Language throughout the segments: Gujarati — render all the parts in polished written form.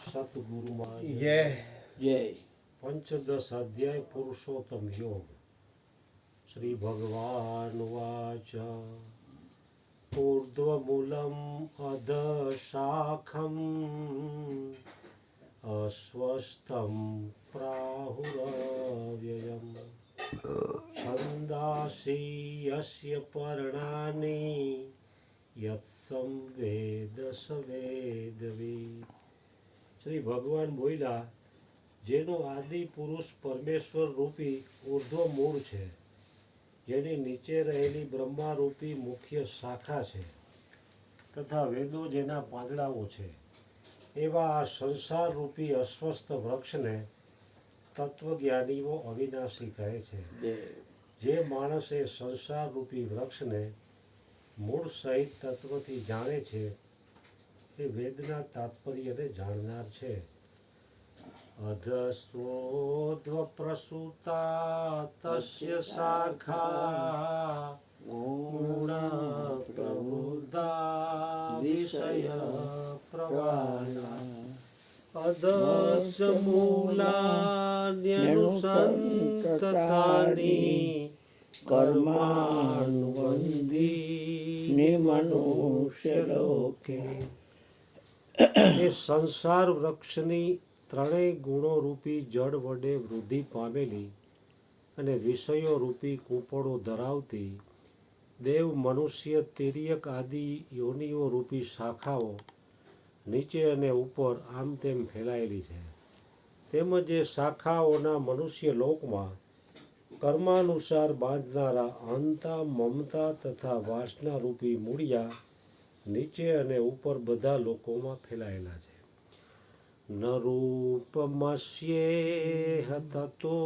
સતગુરુમાં જય જય પંચદશ અધ્યાય પુરુષોત્તમ યોગ. શ્રી ભગવાન વાચ ઊર્ધ્વમૂલમ અધશાખમ અસ્વસ્થમ પ્રાહુરવ્યયમ છંદાસી યસ્ય પર્ણાની યત્સંવેદ સવેદવિદ. શ્રી ભગવાન બોલ્યા, જેનો આદિ પુરુષ પરમેશ્વર રૂપી ઉર્ધ્વ મૂળ છે, જેની નીચે રહેલી બ્રહ્મારૂપી મુખ્ય શાખા છે, તથા વેદો જેના પાંદડાઓ છે, એવા આ સંસાર રૂપી અસ્વસ્થ વૃક્ષને તત્વજ્ઞાનીઓ અવિનાશી કહે છે. જે માણસ એ સંસાર રૂપી વૃક્ષને મૂળ સહિત તત્વથી જાણે છે, એ વેદના તાત્પર્યને જાણનાર છે. અધસ્તોધ્વ પ્રસૂતા તસ્ય શાખા ગુણા પ્રવૃદ્ધા વિષય પ્રવાહા અધસ્ય મૂલાન્યનુસંતતાની કર્માનુબંધી મનુષ્ય લોકે. એ સંસાર વૃક્ષની ત્રણેય ગુણો રૂપી જળ વડે વૃદ્ધિ પામેલી અને વિષયો રૂપી કૂંપળો ધરાવતી દેવ, મનુષ્ય, તિર્યક આદિ યોનિઓ રૂપી શાખાઓ નીચે અને ઉપર આમ તેમ ફેલાયેલી છે. તેમજ એ શાખાઓના મનુષ્ય લોકમાં કર્માનુસાર બાંધનારા અહંતા, મમતા તથા વાસના રૂપી મૂળિયા નીચે અને ઉપર બધા લોકોમાં ફેલાયેલા છે. ન રૂપમસ્યેહ તતો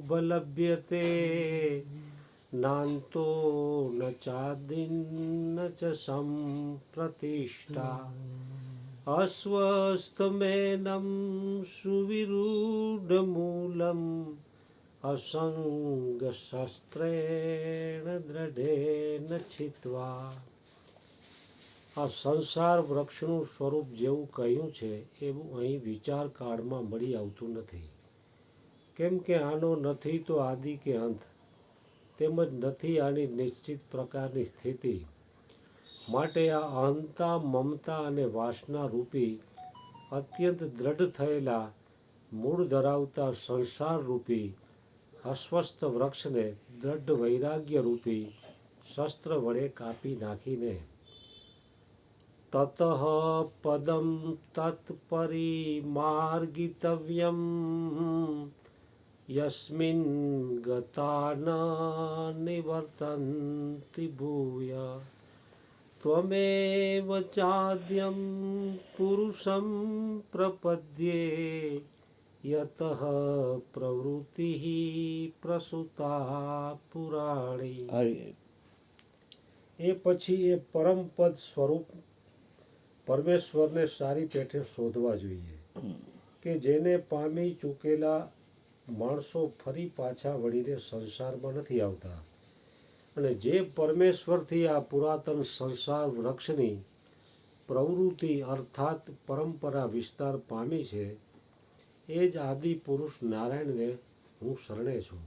બલભ્યતે નાન્તો ન ચાદિન ન ચ સંપ્રતિષ્ઠા અસ્વસ્થમેનમ સુવિરૂઢમૂલમ અસંગ શસ્ત્રેણ દ્રઢેન છિત્વા. આ સંસાર વૃક્ષનું સ્વરૂપ જેવું કહ્યું છે એવું અહીં વિચાર કાળમાં મળી આવતું નથી. કેમ કે આનો નથી તો આદિ કે અંત, તેમજ નથી આની નિશ્ચિત પ્રકારની સ્થિતિ. માટે આ અહંતા, મમતા અને વાસના રૂપી અત્યંત દ્રઢ થયેલા મૂળ ધરાવતા સંસાર રૂપી અસ્વસ્થ વૃક્ષને દ્રઢ વૈરાગ્ય રૂપી શસ્ત્ર વડે કાપી નાખીને તતઃ પદમ તત્પરિમાર્ગિતવ્યમ યસ્મિન ગતા ન નિવર્તન્તિ ભૂય ત્વમેવ ચાદ્યં પુરુષં પ્રપદ્યે યતઃ પ્રવૃત્તિઃ પ્રસૂતા પુરાણી. એ પછી એ પરમપદ સ્વરૂપ પરમેશ્વરને સારી પેઠે શોધવા જોઈએ, કે જેને પામી ચૂકેલા માણસો ફરી પાછા વળીને સંસારમાં નથી આવતા. અને જે પરમેશ્વરથી આ પુરાતન સંસાર વૃક્ષની પ્રવૃત્તિ અર્થાત પરંપરા વિસ્તાર પામી છે, એ જ આદિ પુરુષ નારાયણને હું શરણે છું.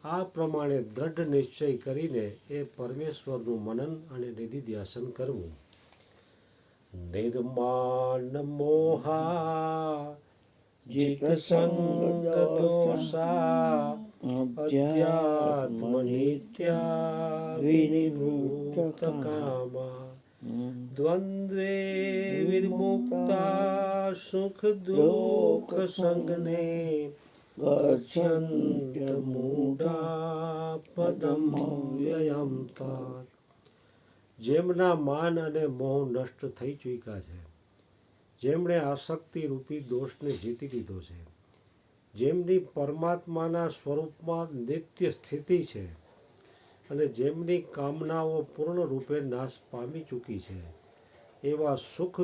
આ પ્રમાણે દ્રઢ નિશ્ચય કરીને એ પરમેશ્વરનું મનન અને નિધિધ્યાસન કરવું. નિર્માણ મોહા જિતસંગ દોષા અધ્યાત્મ નિત્યા વિનિવૃત્ત કામા દ્વંદ્વે વિર્મુક્તા સુખ દુઃખ સંગને ગચ્છન્ત મૂઢા પદમ વ્યયમ તત. જેમના માન અને મોહ નષ્ટ થઈ ચૂક્યા છે, જેમણે આસક્તિ રૂપી દોષને જીતી લીધો છે, જેમની પરમાત્માના સ્વરૂપમાં નિત્ય સ્થિતિ છે અને જેમની કામનાઓ પૂર્ણ રૂપે નાશ પામી ચૂકી છે, એવા સુખ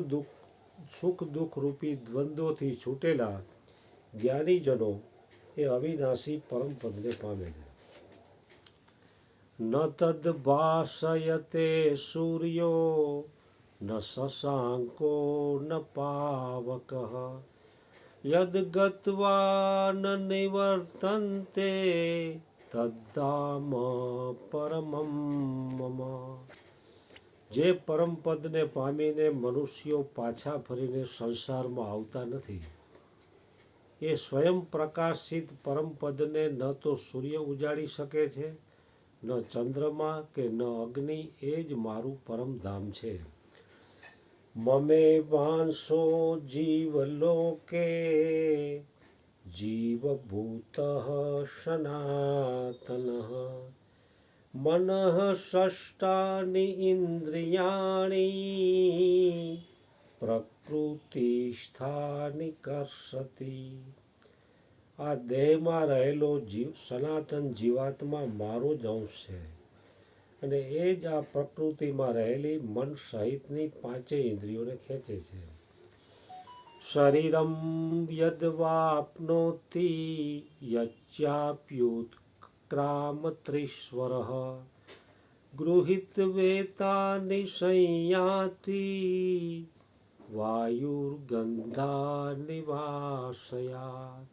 દુઃખ રૂપી દ્વંદ્વોથી છૂટેલા જ્ઞાનીજનો એ અવિનાશી પરમપદને પામે છે. ન તદ્ભાસયતે સૂર્યો ન શશાંકો ન પાવકઃ યદ્ગત્વા ન નિવર્તન્તે તદ્ધામ પરમં મમ. જે પરમપદને પામીને મનુષ્યો પાછા ફરીને સંસારમાં આવતા નથી, એ સ્વયં પ્રકાશિત પરમપદને ન તો સૂર્ય ઉજાડી શકે છે, ન ચંદ્રમા કે ન અગ્નિ. એ જ મારું પરમધામ છે. મમે વાંશો જીવલોકે જીવભૂત સનાતનઃ. મનઃ ષષ્ઠાનિ ઇન્દ્રિયાણિ પ્રકૃતિસ્થાનિ કર્ષતિ. આ દેહમાં રહેલો સનાતન જીવાત્મા મારો જ અંશ છે, અને એ જ આ પ્રકૃતિમાં રહેલી મન સહિતની પાંચેય ઇન્દ્રિયોને ખેંચે છે. શરીરમ યદ્વાપ્નોતિ યચ્ચાપ્યુત્ક્રામત્રીશ્વરઃ ગૃહીત્વેતાનિ સંયાતિ વાયુર્ગંધાનિવાસયાત.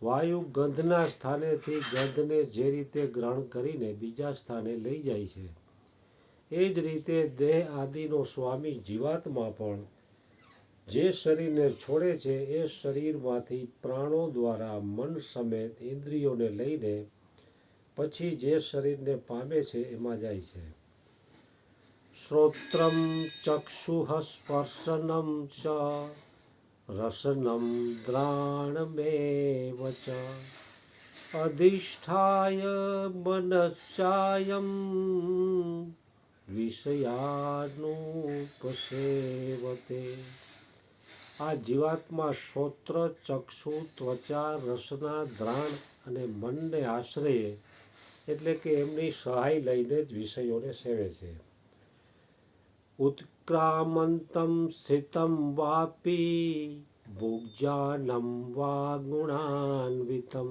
વાયુ ગંધના સ્થાનેથી ગંધને જે રીતે ગ્રહણ કરીને બીજા સ્થાને લઈ જાય છે, એ જ રીતે દેહ આદિનો સ્વામી જીવાત્મા પણ જે શરીરને છોડે છે, એ શરીરમાંથી પ્રાણો દ્વારા મન સમેત ઇન્દ્રિયોને લઈને પછી જે શરીરને પામે છે એમાં જાય છે. શ્રોત્રમ ચક્ષુઃ સ્પર્શનમ ચ રસનમ દ્રાણમેવ ચ અધિષ્ઠાય મનશ્ચાયં વિષયાનુપસેવતે. આ જીવાત્મા શ્રોત્ર, ચક્ષુ, ત્વચા, રસના, દ્રાણ અને મનને આશ્રયે એટલે કે એમની સહાય લઈને જ વિષયોને સેવે છે. ઉત્ક્રામંતમ સ્થિતમ વાપી ભુગ્જાનમ વા ગુણાન્વિતમ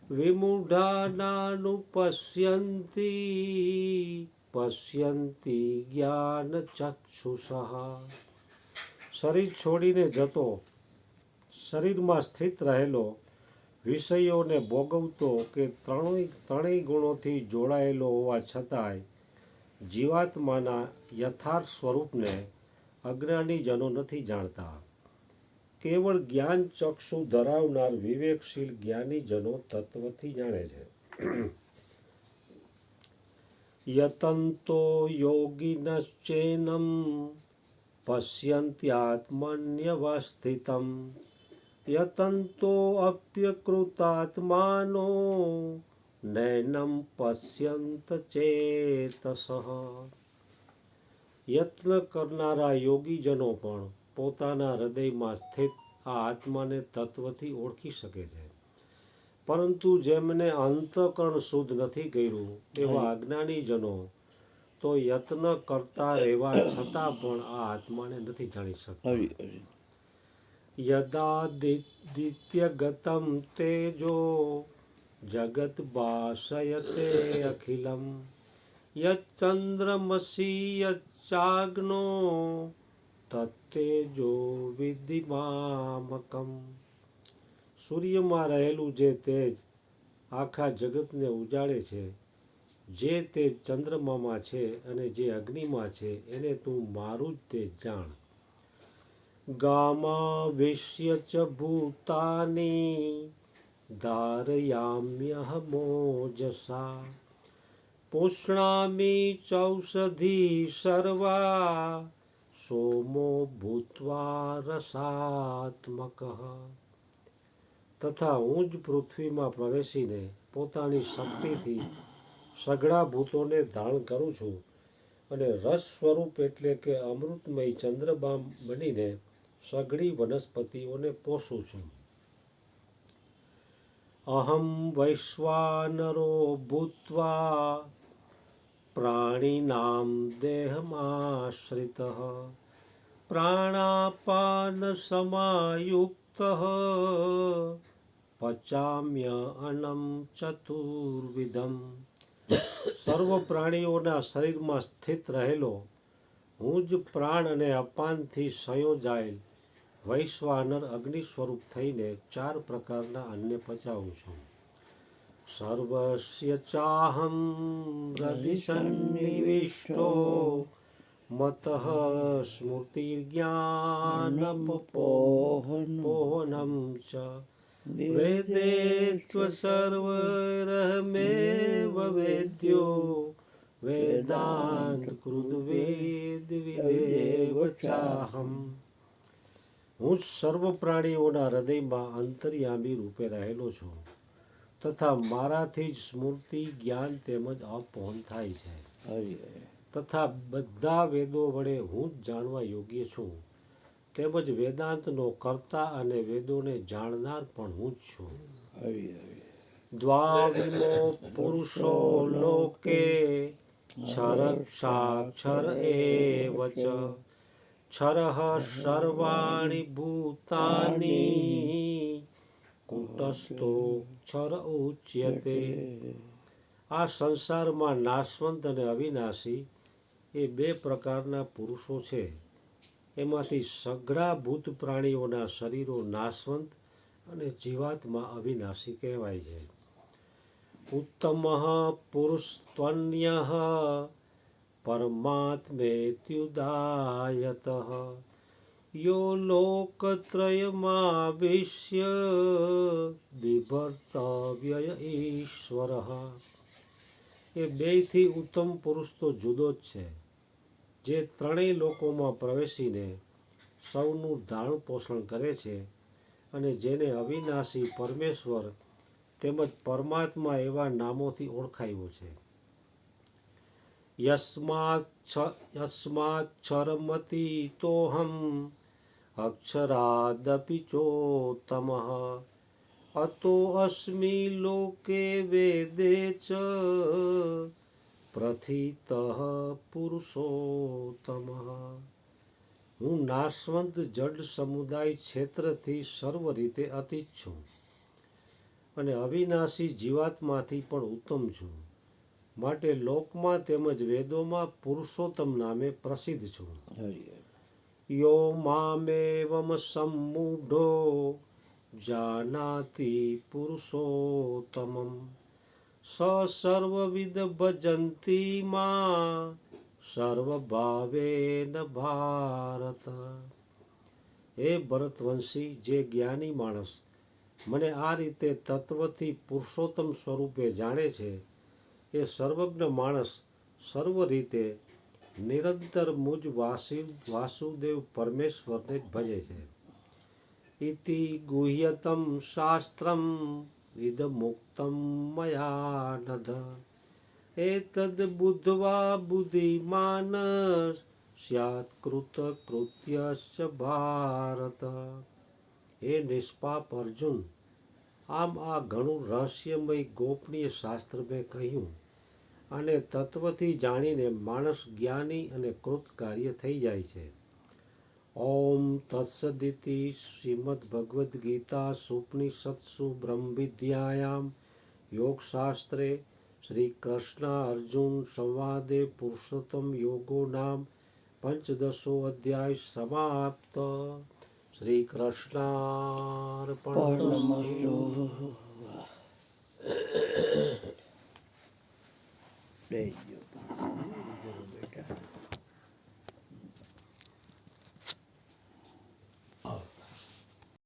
વિમૂઢાનાનુપશ્યન્તિ પશ્યન્તિ જ્ઞાનચક્ષુષઃ. શરીર છોડીને જતો, શરીરમાં સ્થિત રહેલો, વિષયોને ભોગવતો કે ત્રણેય ગુણોથી જોડાયેલો હોવા છતાંય જીવાત્માના યથાર્થ સ્વરૂપને અજ્ઞાનીજનો નથી જાણતા. કેવળ જ્ઞાન ચક્ષુ ધરાવનાર વિવેકશીલ જ્ઞાનીજનો તત્વથી જાણે છે. યતન્તો યોગિનશ્ચૈનમ પશ્યન્ત્યાત્મન્યવસ્થિતમ યતન્તો અપ્યકૃતાત્માનો નૈનમ પશ્યંત ચેતસઃ. યત્ન કરનારા યોગીજનો પણ પોતાના હૃદયમાં સ્થિત આ આત્માને તત્વથી ઓળખી શકે છે, પરંતુ જેમને અંતઃકરણ શુદ્ધ નથી કર્યું એવા અજ્ઞાનીજનો તો યત્ન કરતા રહેવા છતાં પણ આ આત્માને નથી જાણી શકતા. યદાદિત્યગતમ તેજો જગત ભાસયતે અખિલમ યચ્ચંદ્રમસી યચ્ચાગ્નો તત્તેજો વિદ્ધિ મામકમ. સૂર્યમાં રહેલું જે તેજ આખા જગતને ઉજાડે છે, જે તેજ ચંદ્રમામાં છે અને જે અગ્નિમાં છે, એને તું મારું જ તેજ જાણ. ગામાવિશ્ય ચ ભૂતાની ધારયામ્યહમોજસા પુષ્ણામિ ચૌષધી સર્વા સોમો ભૂત્વા રસાત્મકઃ. તથા હું જ પૃથ્વીમાં પ્રવેશીને પોતાની શક્તિથી સઘળા ભૂતોને ધારણ કરું છું અને રસ સ્વરૂપ એટલે કે અમૃતમય ચંદ્રમા બનીને સઘળી વનસ્પતિઓને પોષું છું. અહમ વૈશ્વાનરો ભૂત્વા પ્રાણીનામ દેહમાશ્રિતઃ પ્રાણાપાન સમાયુક્તઃ પચામ્યન્નમ ચતુર્વિધમ. સર્વ પ્રાણીઓના શરીરમાં સ્થિત રહેલો હું જ પ્રાણ અને અપાનથી સંયોજાયેલ વૈશ્વાનર અગ્નિ સ્વરૂપ થઈને 4 પ્રકારના અન્ન પચાવું છું. સર્વસ્ય ચાહમ હૃદિ સન્નિવિષ્ટો મતઃ સ્મૃતિર્જ્ઞાનપોહનમ ચ વેદે સર્વરહમેવ વેદ્યો વેદાંત કૃદ વેદ વિદેવ ચાહમ. હું સર્વ પ્રાણીઓના હૃદયમાં અંતર્યામી રૂપે રહેલો છું તથા મારાથી જ સ્મૃતિ, જ્ઞાન તેમજ અપોહન થાય છે તથા બધા વેદો વડે હું જ જાણવા યોગ્ય છું તેમજ વેદાંતનો કર્તા અને વેદોને જાણનાર પણ હું જ છું. દ્વાવિમો પુરુષો લોકે ક્ષરક્ષાક્ષર એવ ચ ક્ષરઃ સર્વાણિ ભૂતાની કૂટસ્થોક્ષર ઉચ્યતે. આ સંસારમાં નાશવંત અને અવિનાશી એ 2 પ્રકારના પુરુષો છે. એમાંથી સઘળા ભૂત પ્રાણીઓના શરીરો નાશવંત અને જીવાત્મા અવિનાશી કહેવાય છે. ઉત્તમ પુરુષસ્ત્વન્યઃ પરમાત્મેત્યુદાયતઃ યો લોકત્રયમાવિશ્ય બિભર્તવ્ય ઈશ્વરઃ. એ 2થી ઉત્તમ પુરુષ તો જુદો જ છે, જે 3 લોકોમાં પ્રવેશીને સૌનું ધારણ પોષણ કરે છે અને જેને અવિનાશી પરમેશ્વર તેમજ પરમાત્મા એવા નામોથી ઓળખાયો છે. યસ્માક્ષરમતીતોહમ અક્ષરાદપિ ચોત્તમઃ અતો અસ્મિ લોકે વેદે ચ પ્રથિતઃ પુરુષોત્તમઃ. હું નાશવંત જડ સમુદાય ક્ષેત્રથી સર્વ રીતે અતીત છું અને અવિનાશી જીવાત્માથી પણ ઉત્તમ છું. માટે લોકમાં તેમજ વેદોમાં પુરુષોત્તમ નામે પ્રસિદ્ધ છું. યો મામેવમ સમ્મૂઢો જાનાતિ પુરુષોત્તમં સ સર્વવિદ ભજન્તિ માં સર્વભાવેન ભારત. હે ભરતવંશી, જે જ્ઞાની માણસ મને આ રીતે તત્વથી પુરુષોત્તમ સ્વરૂપે જાણે છે એ સર્વજ્ઞ માણસ સર્વ રીતે નિરંતર મુજ વાસુદેવ પરમેશ્વરને જ ભજે છે. ઇતિ ગુહ્યતમ શાસ્ત્રમ ઇદમુક્તમ મયા નઘ એતદ બુદ્ધ્વા બુદ્ધિમાન સ્યાત્ કૃતકૃત્યસ્ય ભારત. હે નિષ્પાપ અર્જુન, આમ આ ઘણું રહસ્યમય ગોપનીય શાસ્ત્ર મેં કહ્યું અને તત્વથી જાણીને માણસ જ્ઞાની અને કૃતકાર્ય થઈ જાય છે. ઓમ તત્સદિતિ શ્રીમદ્ભગવદ્ ગીતાસુપનિષત્સુ બ્રહ્મવિદ્યાયામ યોગશાસ્ત્રે શ્રી કૃષ્ણ અર્જુન સંવાદે પુરુષોત્તમ યોગો નામ પંચદશો અધ્યાય સમાપ્ત. શ્રી કૃષ્ણાર્પણમસ્તુ.